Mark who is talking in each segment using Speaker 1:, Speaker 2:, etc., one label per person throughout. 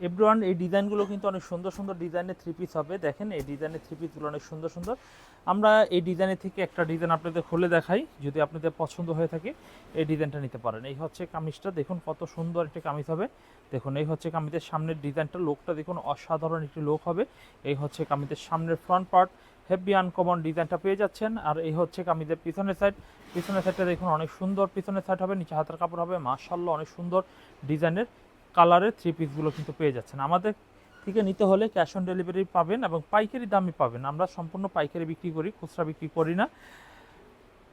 Speaker 1: Everyone, এই ডিজাইনগুলো কিন্তু অনেক সুন্দর সুন্দর ডিজাইনের থ্রি পিস হবে। দেখেন এই ডিজাইনের থ্রি পিসগুলো অনেক সুন্দর সুন্দর। আমরা এই ডিজাইনের থেকে একটা ডিজাইন আপনাদের খুলে দেখাই, যদি আপনাদের পছন্দ হয়ে থাকে এই ডিজাইনটা নিতে পারেন। এই হচ্ছে কামিজটা, দেখুন কত সুন্দর একটি কামিজ হবে। দেখুন এই হচ্ছে কামিজের সামনের ডিজাইনটা, লোকটা দেখুন অসাধারণ একটি লোক হবে। এই হচ্ছে কামিজের সামনের ফ্রন্ট পার্ট, হেভি আনকমন ডিজাইনটা পেয়ে যাচ্ছেন। আর এই হচ্ছে কামিজের পিছনের সাইড, পিছনের সাইডটা দেখুন অনেক সুন্দর পিছনের সাইড হবে, নিচে হাতের কাপড় হবে মাশাআল্লাহ, অনেক সুন্দর ডিজাইনের কালারের থ্রি পিসগুলো কিন্তু পেয়ে যাচ্ছেন। আমাদের থেকে নিতে হলে ক্যাশ অন ডেলিভারি পাবেন এবং পাইকারি দামই পাবেন। আমরা সম্পূর্ণ পাইকারি বিক্রি করি, খুচরা বিক্রি করি না।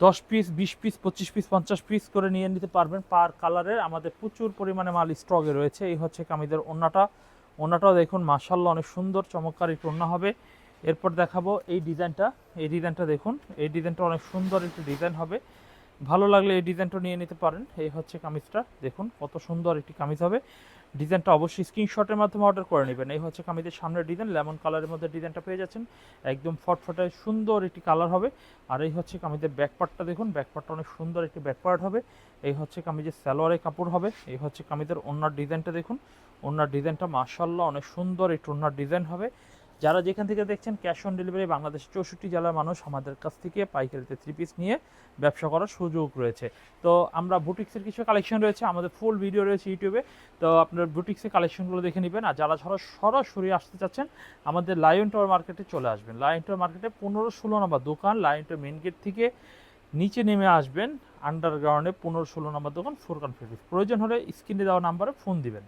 Speaker 1: 10 পিস 20 পিস 25 পিস 50 পিস করে নিয়ে নিতে পারবেন পার কালারের। আমাদের প্রচুর পরিমাণে মাল স্টকে রয়েছে। এই হচ্ছে কামিজের ওন্নাটাও দেখুন মাশাআল্লাহ, অনেক সুন্দর চমৎকার একটি ওন্না হবে। এরপর দেখাবো এই ডিজাইনটা দেখুন, এই ডিজাইনটা অনেক সুন্দর একটি ডিজাইন হবে। ভালো লাগলে এই ডিজাইনটা নিয়ে নিতে পারেন। এই হচ্ছে কামিজটা, দেখুন কত সুন্দর একটি কামিজ হবে। ডিজাইনটা অবশ্যই স্ক্রিনশটের মাধ্যমে অর্ডার করে নেবেন। এই হচ্ছে কামিজের সামনের ডিজাইন, লেমন কালারের মধ্যে ডিজাইনটা পেয়ে যাচ্ছেন, একদম ফটফটে সুন্দর একটি কালার হবে। আর এই হচ্ছে কামিজের ব্যাকপার্টটা দেখুন, ব্যাকপার্টটা অনেক সুন্দর একটি ব্যাকপার্ট হবে। এই হচ্ছে কামিজের সালোয়ারের কাপড় হবে। এই হচ্ছে কামিজের ওন্নার ডিজাইনটা দেখুন, ওন্নার ডিজাইনটা মাশাআল্লাহ অনেক সুন্দর একটি ওন্নার ডিজাইন হবে। যারা যেখান থেকে দেখছেন ক্যাশ অন ডেলিভারি, বাংলাদেশের 64 জেলার মানুষ আমাদের কাছ থেকে পাইকারিতে থ্রি পিস নিয়ে ব্যবসা করার সুযোগ রয়েছে। তো আমরা বুটিক্সের কিছু কালেকশন রয়েছে, আমাদের ফুল ভিডিও রয়েছে ইউটিউবে, তো আপনার বুটিক্সের কালেকশনগুলো দেখে নেবেন। আর যারা সরাসরি আসতে চাচ্ছেন আমাদের লায়ন টাওয়ার মার্কেটে চলে আসবেন। লায়ন টাওয়ার মার্কেটে 15-16 নম্বর দোকান, লায়ন টাওয়ার মেন গেট থেকে নিচে নেমে আসবেন, আন্ডারগ্রাউন্ডে 15-16 নম্বর দোকান ফুরকান ফেব্রিক্স। প্রয়োজন হলে স্ক্রিনে দেওয়া নাম্বারে ফোন দিবেন।